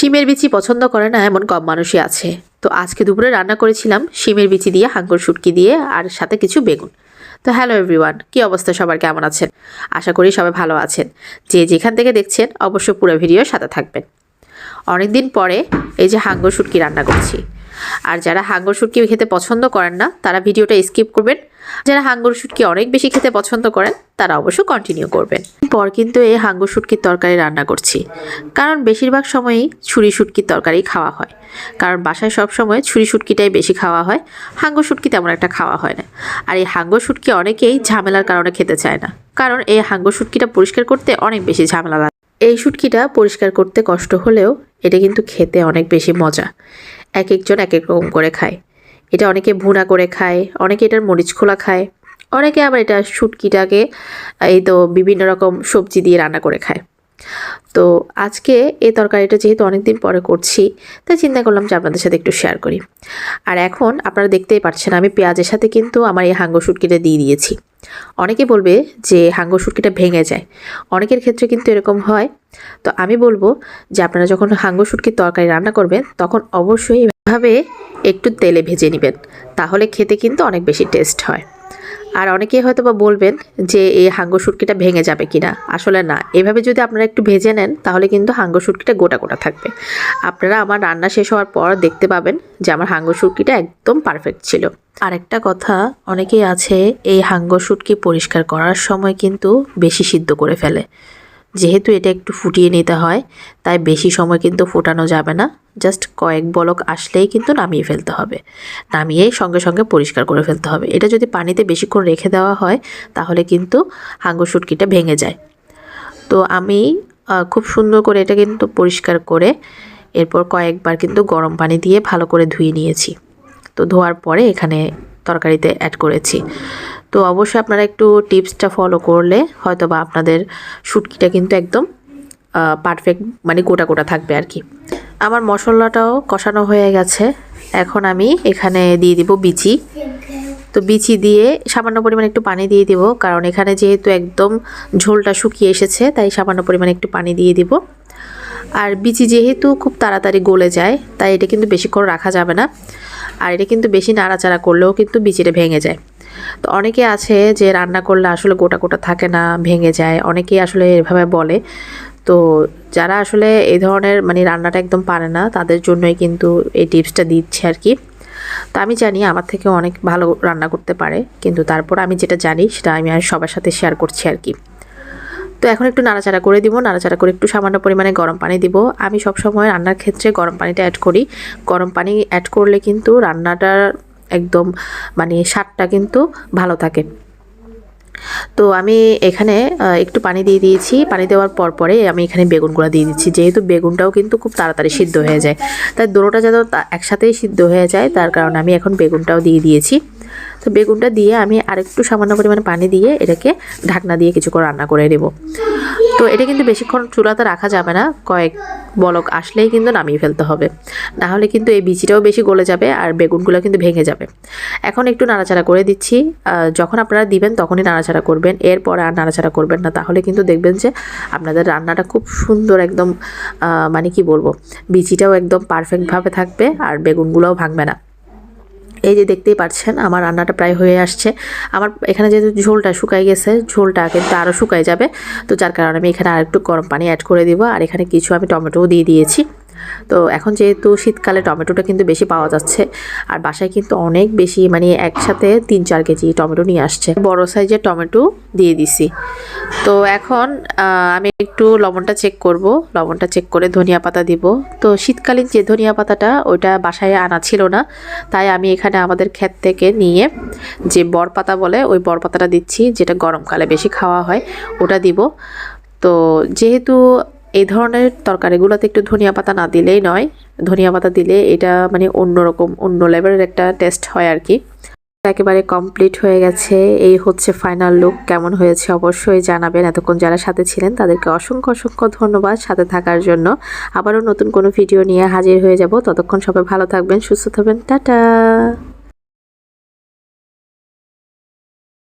শিমের বিচি পছন্দ করে না এমন কম মানুষই আছে। তো আজকে দুপুরে রান্না করেছিলাম শিমের বিচি দিয়ে, হাঙ্গর শুটকি দিয়ে, আর সাথে কিছু বেগুন। তো হ্যালো এভরিওয়ান, কি অবস্থা সবার, কেমন আছেন? আশা করি সবাই ভালো আছেন। যে যেখান থেকে দেখছেন অবশ্যই পুরো ভিডিওর সাথে থাকবেন। অনেকদিন পরে এই যে হাঙ্গর শুটকি রান্না করছি। আর যারা হাঙ্গর শুটকি খেতে পছন্দ করেন না তারা ভিডিওটা স্কিপ করবেন। যারা হাঙ্গর শুটকি অনেক বেশি খেতে পছন্দ করেন তারা অবশ্য কন্টিনিউ করবেন। পর কিন্তু এই হাঙ্গর শুটকির তরকারি রান্না করছি, কারণ বেশিরভাগ সময়ই ছুরি শুটকির তরকারি খাওয়া হয়। কারণ বাসায় সব সময় ছুরি শুটকিটাই বেশি খাওয়া হয়, হাঙ্গর শুটকি তেমন একটা খাওয়া হয় না। আর এই হাঙ্গর শুটকি অনেকেই ঝামেলার কারণে খেতে চায় না, কারণ এই হাঙ্গর শুটকিটা পরিষ্কার করতে অনেক বেশি ঝামেলা লাগে। এই শুটকিটা পরিষ্কার করতে কষ্ট হলেও এটা কিন্তু খেতে অনেক বেশি মজা। এক একজন এক এক রকম করে খায়। এটা অনেকে ভুনা করে খায়, অনেকে এটার মরিচ খোলা খায়, অনেকে আবার এটা শুটকিটাকে এই তো বিভিন্ন রকম সবজি দিয়ে রান্না করে খায়। তো আজকে এই তরকারিটা যেহেতু অনেকদিন পরে করছি, তাই চিন্তা করলাম যে আপনাদের সাথে একটু শেয়ার করি। আর এখন আপনারা দেখতেই পাচ্ছেন আমি পেঁয়াজের সাথে কিন্তু আমার এই হাঙ্গর শুটকিটা দিয়ে দিয়েছি। অনেকে বলবে যে হাঙ্গর শুটকিটা ভেঙে যায়, অনেকের ক্ষেত্রে কিন্তু এরকম হয়। তো আমি বলবো যে আপনারা যখন হাঙ্গর শুটকির তরকারি রান্না করবেন তখন অবশ্যই এভাবে একটু তেলে ভেজে নেবেন, তাহলে খেতে কিন্তু অনেক বেশি টেস্ট হয়। আর অনেকেই হয়তো বা বলবেন যে এই হাঙ্গর শুটকিটা ভেঙে যাবে কিনা, আসলে না, এভাবে যদি আপনারা একটু ভেজে নেন তাহলে কিন্তু হাঙ্গর শুটকিটা গোটা গোটা থাকবে। আপনারা আমার রান্না শেষ হওয়ার পর দেখতে পাবেন যে আমার হাঙ্গর শুটকিটা একদম পারফেক্ট ছিল। আরেকটা কথা, অনেকেই আছে এই হাঙ্গর শুটকি পরিষ্কার করার সময় কিন্তু বেশি সিদ্ধ করে ফেলে। যেহেতু এটা একটু ফুটিয়ে নিতে হয়, তাই বেশি সময় কিন্তু ফোটানো যাবে না। জাস্ট কয়েক বলক আসলেই কিন্তু নামিয়ে ফেলতে হবে, নামিয়েই সঙ্গে সঙ্গে পরিষ্কার করে ফেলতে হবে। এটা যদি পানিতে বেশিক্ষণ রেখে দেওয়া হয় তাহলে কিন্তু হাঙ্গর শুটকিটা ভেঙে যায়। তো আমি খুব সুন্দর করে এটা কিন্তু পরিষ্কার করে এরপর কয়েকবার কিন্তু গরম পানি দিয়ে ভালো করে ধুয়ে নিয়েছি। তো ধোয়ার পরে এখানে তরকারিতে অ্যাড করেছি। তো অবশ্যই আপনারা একটু টিপসটা ফলো করলে হয়তো বা আপনাদের শুটকিটা কিন্তু একদম পারফেক্ট মানে গোটা গোটা থাকবে আর কি। আমার মশলাটাও কষানো হয়ে গেছে, এখন আমি এখানে দিয়ে দিব বিচি। তো বিচি দিয়ে সামান্য পরিমাণে একটু পানি দিয়ে দিব, কারণ এখানে যেহেতু একদম ঝোলটা শুকিয়ে এসেছে তাই সামান্য পরিমাণে একটু পানি দিয়ে দিব। আর বিচি যেহেতু খুব তাড়াতাড়ি গলে যায় তাই এটা কিন্তু বেশিক্ষণ রাখা যাবে না। আর এটা কিন্তু বেশি নাড়াচাড়া করলেও কিন্তু বিচিটা ভেঙে যায়। তো অনেকে আছে যে রান্না করলে আসলে গোটা গোটা থাকে না, ভেঙে যায়, অনেকেই আসলে এভাবে বলে। তো যারা আসলে এই ধরনের মানে রান্নাটা একদম পারে না তাদের জন্যই কিন্তু এই টিপসটা দিচ্ছি আর কি। তো আমি জানি আমার থেকে অনেক ভালো রান্না করতে পারে, কিন্তু তারপর আমি যেটা জানি সেটা আমি আর সবার সাথে শেয়ার করছি আর কি। তো এখন একটু নাড়াচাড়া করে দিব, নাড়াচাড়া করে একটু সামান্য পরিমাণে গরম পানি দিব। আমি সবসময় রান্নার ক্ষেত্রে গরম পানিটা অ্যাড করি। গরম পানি অ্যাড করলে কিন্তু রান্নাটার একদম মানে স্বাদটা কিন্তু ভালো থাকে। তো আমি এখানে একটু পানি দিয়ে দিয়েছি, পানি দেওয়ার পরে আমি এখানে বেগুনগুলো দিয়ে দিচ্ছি। যেহেতু বেগুনটাও কিন্তু খুব তাড়াতাড়ি সিদ্ধ হয়ে যায়, তাই দুটোটা যেন একসাথেই সিদ্ধ হয়ে যায়, তার কারণে আমি এখন বেগুনটাও দিয়ে দিয়েছি। তো বেগুনটা দিয়ে আমি আরেকটু সামান্য পরিমাণে পানি দিয়ে এটাকে ঢাকনা দিয়ে কিছুক্ষণ রান্না করে নেব। তো এটা কিন্তু বেশিক্ষণ চুলাতে রাখা যাবে না, কয়েক বলক আসলেই কিন্তু নামিয়ে ফেলতে হবে, না হলে কিন্তু এই বিচিটাও বেশি গলে যাবে আর বেগুনগুলো কিন্তু ভেঙে যাবে। এখন একটু নাড়াচাড়া করে দিচ্ছি। যখন আপনারা দিবেন তখনই নাড়াচাড়া করবেন, এরপর আর নাড়াচাড়া করবেন না, তাহলে কিন্তু দেখবেন যে আপনাদের রান্নাটা খুব সুন্দর একদম মানে কি বলবো, বিচিটাও একদম পারফেক্টভাবে থাকবে আর বেগুনগুলোও ভাঙবে না। এই যে দেখতেই পাচ্ছেন আমার রান্নাটা প্রায় হয়ে আসছে। আমার এখানে যেহেতু ঝোলটা শুকাই গেছে, ঝোলটা কিন্তু আরও শুকাই যাবে, তো যার কারণে আমি এখানে আরেকটু গরম পানি অ্যাড করে দিব। আর এখানে কিছু আমি টমেটোও দিয়ে দিয়েছি। তো এখন যেহেতু শীতকালে টমেটোটা কিন্তু বেশি পাওয়া যাচ্ছে, আর বাসায় কিন্তু অনেক বেশি মানে একসাথে 3-4 কেজি টমেটো নিয়ে আসছে, বড় সাইজের টমেটো দিয়ে দিছি। তো এখন আমি একটু লবণটা চেক করব, লবণটা চেক করে ধনিয়া পাতা দিব। তো শীতকালীন যে ধনিয়া পাতাটা ওইটা বাসায় আনা ছিল না, তাই আমি এখানে আমাদের ক্ষেত থেকে নিয়ে যে বরপাতা বলে ওই বরপাতাটা দিচ্ছি, যেটা গরমকালে বেশি খাওয়া হয় ওটা দিব। তো যেহেতু এই ধরনের তরকারিগুলোতে একটু ধনিয়া পাতা না দিলেই নয়, ধনিয়া পাতা দিলে এটা মানে অন্যরকম অন্য লেভেলের একটা টেস্ট হয় আর কি। একেবারে কমপ্লিট হয়ে গেছে, এই হচ্ছে ফাইনাল লুক। কেমন হয়েছে অবশ্যই জানাবেন। এতক্ষণ যারা সাথে ছিলেন তাদেরকে অসংখ্য অসংখ্য ধন্যবাদ সাথে থাকার জন্য। আবারও নতুন কোনো ভিডিও নিয়ে হাজির হয়ে যাব, ততক্ষণ সবাই ভালো থাকবেন, সুস্থ থাকবেন, টাটা।